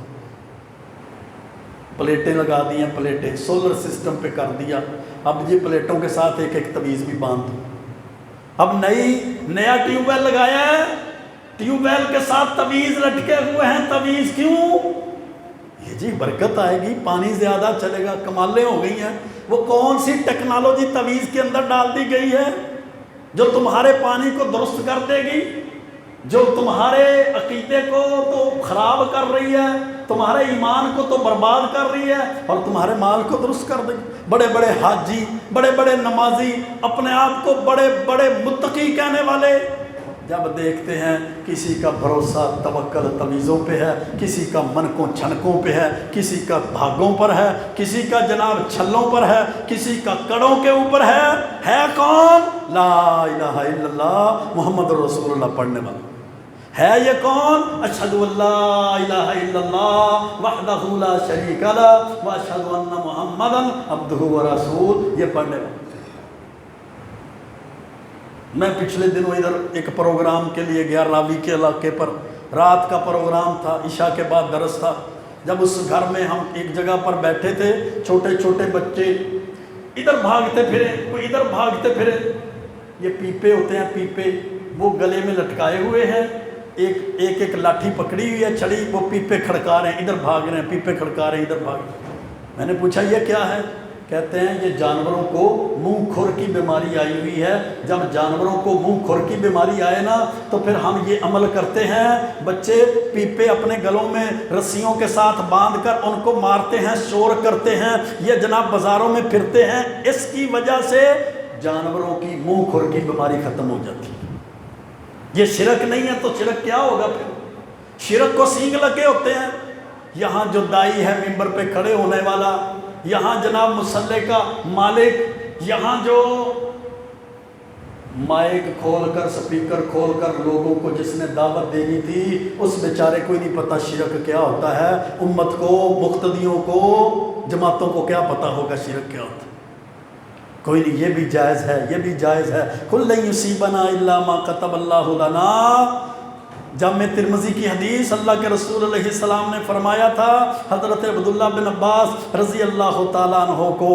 پلیٹیں لگا دی ہیں، پلیٹیں سولر سسٹم پہ کر دیا، اب یہ پلیٹوں کے ساتھ ایک ایک تویز بھی باندھ دو۔ اب نیا ٹیوب ویل لگایا ہے، ٹیوب ویل کے ساتھ تویز لٹکے ہوئے ہیں۔ تویز کیوں؟ یہ جی برکت آئے گی، پانی زیادہ چلے گا، کمالیں ہو گئی ہیں۔ وہ کون سی ٹیکنالوجی تویز کے اندر ڈال دی گئی ہے جو تمہارے پانی کو درست کر دے گی، جو تمہارے عقیدے کو تو خراب کر رہی ہے، تمہارے ایمان کو تو برباد کر رہی ہے، اور تمہارے مال کو درست کر دے گی۔ بڑے بڑے حاجی، بڑے بڑے نمازی، اپنے آپ کو بڑے بڑے متقی کہنے والے، جب دیکھتے ہیں کسی کا بھروسہ توکل تویزوں پہ ہے، کسی کا منکوں چھنکوں پہ ہے، کسی کا بھاگوں پر ہے، کسی کا جناب چھلوں پر ہے، کسی کا کڑوں کے اوپر ہے کون؟ لا الہ الا اللہ محمد رسول اللہ پڑھنے والا ہے۔ یہ کون؟ اشہد ان لا الہ الا اللہ وحدہ لا شریک لہ واشہد ان محمدا عبدہ ورسولہ، یہ پڑھنے والا۔ میں پچھلے دنوں ادھر ایک پروگرام کے لیے گیا، راوی کے علاقے پر، رات کا پروگرام تھا، عشاء کے بعد درس تھا۔ جب اس گھر میں ہم ایک جگہ پر بیٹھے تھے، چھوٹے چھوٹے بچے ادھر بھاگتے پھرے، کوئی ادھر بھاگتے پھرے، یہ پیپے ہوتے ہیں، پیپے وہ گلے میں لٹکائے ہوئے ہیں، ایک لاٹھی پکڑی ہوئی ہے چھڑی، وہ پیپے کھڑکا رہے ہیں، ادھر بھاگ رہے ہیں، پیپے کھڑکا رہے ہیں، ادھر بھاگ رہے ہیں۔ میں نے پوچھا یہ کیا ہے؟ کہتے ہیں یہ جانوروں کو منہ کھر کی بیماری آئی ہوئی ہے، جب جانوروں کو منہ کھر کی بیماری آئے نا تو پھر ہم یہ عمل کرتے ہیں، بچے پیپے اپنے گلوں میں رسیوں کے ساتھ باندھ کر ان کو مارتے ہیں، شور کرتے ہیں، یہ جناب بازاروں میں پھرتے ہیں، اس کی وجہ سے جانوروں کی منہ کھر کی بیماری ختم ہو جاتی ہے۔ یہ شرک نہیں ہے تو شرک کیا ہوگا پھر؟ شرک کو سینگ لگے ہوتے ہیں۔ یہاں جو دائی ہے ممبر پہ کھڑے ہونے والا، یہاں جناب مصلی کا مالک، یہاں جو مائک کھول کر سپیکر کھول کر لوگوں کو جس نے دعوت دینی تھی، اس بیچارے کو ہی نہیں پتہ شرک کیا ہوتا ہے، امت کو، مقتدیوں کو، جماعتوں کو کیا پتہ ہوگا شرک کیا ہوتا ہے؟ کوئی نہیں، یہ بھی جائز ہے، یہ بھی جائز ہے۔ قُل لَن يُصِيبَنَا إِلَّا مَا كَتَبَ اللَّهُ لَنَا، جامع ترمذی کی حدیث، اللہ کے رسول علیہ السلام نے فرمایا تھا حضرت عبداللہ بن عباس رضی اللہ تعالیٰ عنہ کو،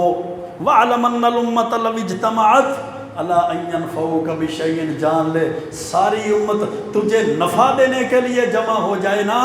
وَعْلَمَ أَنَّ الْأُمَّةَ لَوْ اجْتَمَعَتْ عَلَىٰ أَن يَنفَعُوكَ بِشَيْءٍ، جان لے ساری امت تجھے نفع دینے کے لیے جمع ہو جائے نا،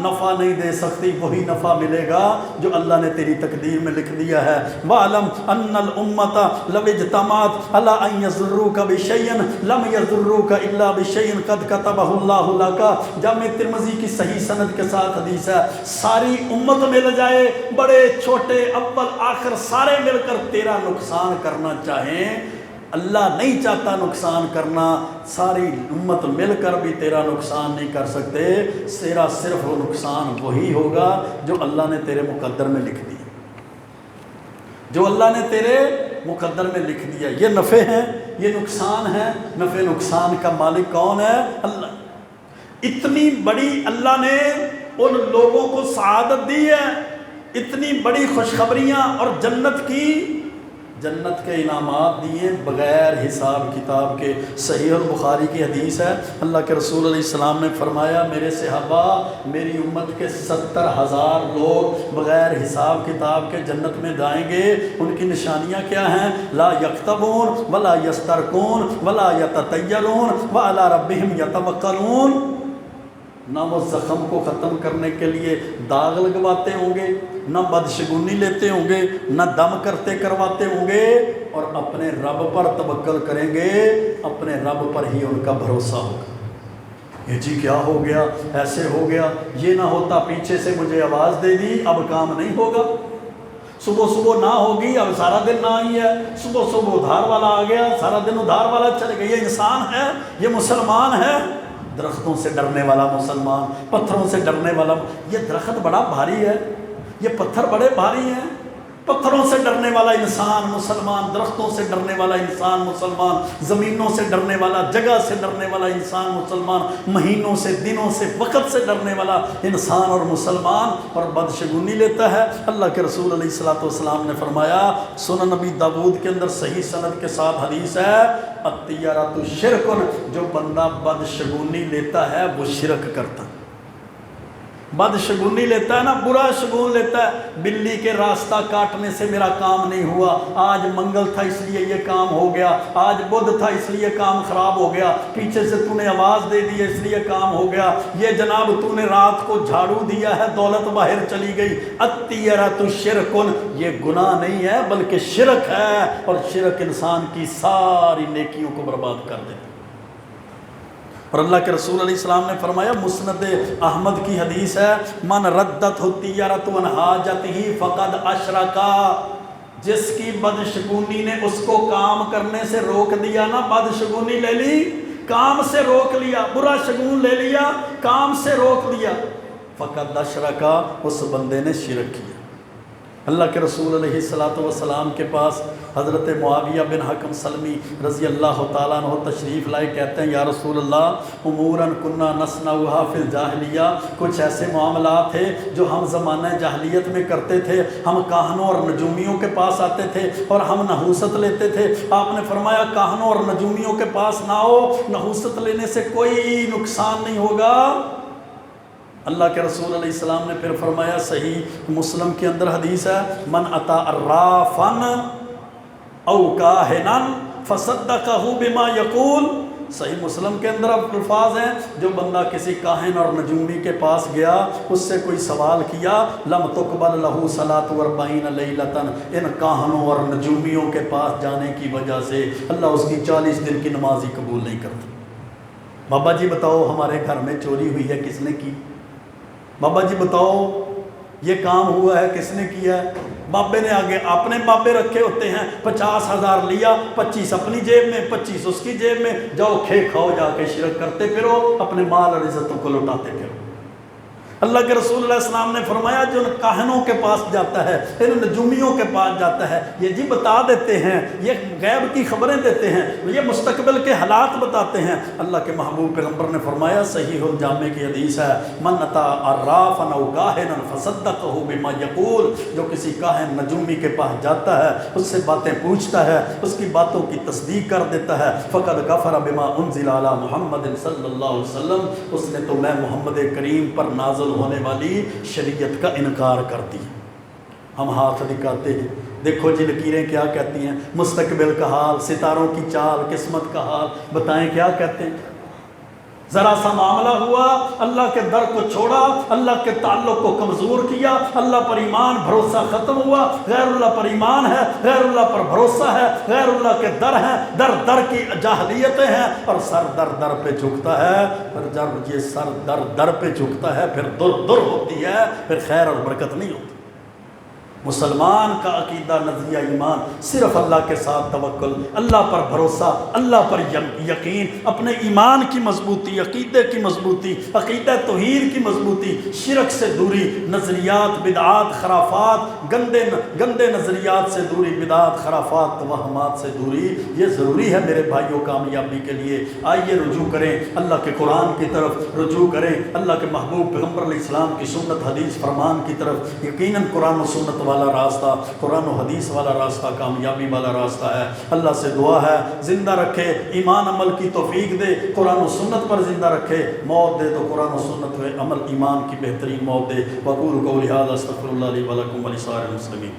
نفع نہیں دے سکتی، وہی نفع ملے گا جو اللہ نے تیری تقدیر میں لکھ دیا ہے۔ وَعْلَمْ أَنَّ الْأُمَّةَ لَوْ اجْتَمَعَتْ عَلَىٰ أَن يَضُرُّوكَ بِشَيْءٍ لَمْ يَضُرُّوكَ إِلَّا بِشَيْءٍ قَدْ كَتَبَهُ اللَّهُ لَكَ، جامع ترمذی کی صحیح سند کے ساتھ حدیث ہے، ساری امت مل جائے، بڑے چھوٹے اول آخر سارے مل کر تیرا نقصان کرنا چاہیں، اللہ نہیں چاہتا نقصان کرنا، ساری امت مل کر بھی تیرا نقصان نہیں کر سکتے، تیرا صرف وہ نقصان وہی ہوگا جو اللہ نے تیرے مقدر میں لکھ دیا، جو اللہ نے تیرے مقدر میں لکھ دیا۔ یہ نفع ہے، یہ نقصان ہے، نفع نقصان کا مالک کون ہے؟ اللہ۔ اتنی بڑی اللہ نے ان لوگوں کو سعادت دی ہے، اتنی بڑی خوشخبریاں اور جنت کے انعامات دیے بغیر حساب کتاب کے۔ صحیح البخاری کی حدیث ہے، اللہ کے رسول علیہ السلام نے فرمایا میرے صحابہ، میری امت کے 70,000 لوگ بغیر حساب کتاب کے جنت میں جائیں گے۔ ان کی نشانیاں کیا ہیں؟ لا یکتبون ولا یسترقون ولا یتطیرون وعلی ربہم یتوکلون، نہ وہ زخم کو ختم کرنے کے لیے داغ لگواتے ہوں گے، نہ بدشگونی لیتے ہوں گے، نہ دم کرتے کرواتے ہوں گے، اور اپنے رب پر توکل کریں گے، اپنے رب پر ہی ان کا بھروسہ ہوگا۔ یہ جی کیا ہو گیا، ایسے ہو گیا، یہ نہ ہوتا پیچھے سے مجھے آواز دے دی، اب کام نہیں ہوگا، صبح صبح نہ ہوگی، اب سارا دن نہ ہی ہے، صبح صبح ادھار والا آ گیا، سارا دن ادھار والا چلے گیا۔ یہ انسان ہے، یہ مسلمان ہے، درختوں سے ڈرنے والا مسلمان، پتھروں سے ڈرنے والا۔ یہ درخت بڑا بھاری ہے، یہ پتھر بڑے بھاری ہیں، پتھروں سے ڈرنے والا انسان مسلمان، درختوں سے ڈرنے والا انسان مسلمان، زمینوں سے ڈرنے والا، جگہ سے ڈرنے والا انسان مسلمان، مہینوں سے، دنوں سے، وقت سے ڈرنے والا انسان اور مسلمان، اور بدشگونی لیتا ہے۔ اللہ کے رسول علیہ الصلوۃ والسلام نے فرمایا، سنن نبی داؤد کے اندر صحیح سند کے ساتھ حدیث ہے، الطیرۃ شرک، جو بندہ بدشگونی لیتا ہے وہ شرک کرتا ہے۔ بدشگونی لیتا ہے نا، برا شگون لیتا ہے، بلی کے راستہ کاٹنے سے میرا کام نہیں ہوا، آج منگل تھا اس لیے یہ کام ہو گیا، آج بدھ تھا اس لیے کام خراب ہو گیا، پیچھے سے تو نے آواز دے دی اس لیے کام ہو گیا، یہ جناب تو نے رات کو جھاڑو دیا ہے دولت باہر چلی گئی، الطیرۃ شرکن، یہ گناہ نہیں ہے بلکہ شرک ہے، اور شرک انسان کی ساری نیکیوں کو برباد کر دیتا ہے۔ اور اللہ کے رسول علیہ السلام نے فرمایا، مسند احمد کی حدیث ہے، من ردت الطیرۃ عن حاجتہ فقد اشرکا، جس کی بدشگونی نے اس کو کام کرنے سے روک دیا نا، بدشگونی لے لی کام سے روک لیا، برا شگون لے لیا کام سے روک دیا، فقد اشرکا، اس بندے نے شرک کیا۔ اللہ کے رسول علیہ السلام کے پاس حضرت معاویہ بن حکم سلمی رضی اللہ تعالیٰ عنہ تشریف لائے، کہتے ہیں یا رسول اللہ، اموراً کننا نصنعھا فی الجاہلیہ، کچھ ایسے معاملات تھے جو ہم زمانہ جاہلیت میں کرتے تھے، ہم کاہنوں اور نجومیوں کے پاس آتے تھے اور ہم نحوست لیتے تھے، آپ نے فرمایا کاہنوں اور نجومیوں کے پاس نہ ہو، نحوست لینے سے کوئی نقصان نہیں ہوگا۔ اللہ کے رسول علیہ السلام نے پھر فرمایا، صحیح مسلم کے اندر حدیث ہے، من اتا عرافن او کاہنن فصدقہ بما یقول، صحیح مسلم کے اندر الفاظ ہیں، جو بندہ کسی کاہن اور نجومی کے پاس گیا، اس سے کوئی سوال کیا، لم تقبل لہ صلاۃ 40 لیلۃ، ان کاہنوں اور نجومیوں کے پاس جانے کی وجہ سے اللہ اس کی 40 دن کی نماز ہی قبول نہیں کرتا۔ بابا جی بتاؤ ہمارے گھر میں چوری ہوئی ہے، کس نے کی؟ بابا جی بتاؤ یہ کام ہوا ہے، کس نے کیا ہے؟ بابے نے آگے اپنے بابے رکھے ہوتے ہیں، 50,000 لیا، 25 اپنی جیب میں، 25 اس کی جیب میں، جاؤ کھے کھاؤ، جا کے شرک کرتے پھرو، اپنے مال اور عزتوں کو لوٹاتے پھرو۔ اللہ کے رسول علیہ السلام نے فرمایا، جو ان کاہنوں کے پاس جاتا ہے، ان نجومیوں کے پاس جاتا ہے، یہ جی بتا دیتے ہیں، یہ غیب کی خبریں دیتے ہیں، یہ مستقبل کے حالات بتاتے ہیں۔ اللہ کے محبوب پیغمبر نے فرمایا، صحیح الجامع کی حدیث ہے، من اتا عرافا او کاہنا فصدقہ بما یقول، جو کسی کاہن نجومی کے پاس جاتا ہے، اس سے باتیں پوچھتا ہے، اس کی باتوں کی تصدیق کر دیتا ہے، فقد کفر بما انزل علی محمد صلی اللہ علیہ وسلم، اس نے تو میں محمد کریم پر نازل ہونے والی شریعت کا انکار کرتی ہے۔ ہم ہاتھ دکھاتے ہیں، دیکھو جی لکیریں کیا کہتی ہیں، مستقبل کا حال، ستاروں کی چال، قسمت کا حال، بتائیں کیا کہتے ہیں؟ ذرا سا معاملہ ہوا، اللہ کے در کو چھوڑا، اللہ کے تعلق کو کمزور کیا، اللہ پر ایمان بھروسہ ختم ہوا، غیر اللہ پر ایمان ہے، غیر اللہ پر بھروسہ ہے، غیر اللہ کے در ہیں، در در کی جاہلیتیں ہیں، اور سر در در پہ جھکتا ہے، پھر جب یہ سر در در پہ جھکتا ہے پھر در در ہوتی ہے، پھر خیر اور برکت نہیں ہوتی۔ مسلمان کا عقیدہ نظریہ ایمان صرف اللہ کے ساتھ توکل، اللہ پر بھروسہ، اللہ پر یقین، اپنے ایمان کی مضبوطی، عقیدے کی مضبوطی، عقیدہ توحید کی مضبوطی، شرک سے دوری، نظریات، بدعات، خرافات، گندے نظریات سے دوری، بدعات، خرافات، توہمات سے دوری، یہ ضروری ہے میرے بھائیوں کامیابی کے لیے۔ آئیے رجوع کریں اللہ کے قرآن کی طرف، رجوع کریں اللہ کے محبوب پیغمبر علیہ السلام کی سنت حدیث فرمان کی طرف۔ یقیناً قرآن و سنت والا راستہ، قرآن و حدیث والا راستہ کامیابی والا راستہ ہے۔ اللہ سے دعا ہے زندہ رکھے، ایمان عمل کی توفیق دے، قرآن و سنت پر زندہ رکھے، موت دے تو قرآن و سنت میں عمل ایمان کی بہترین موت دے۔ وقول قولی ھذا استغفر اللہ لی ولکم ولسائر المسلمین۔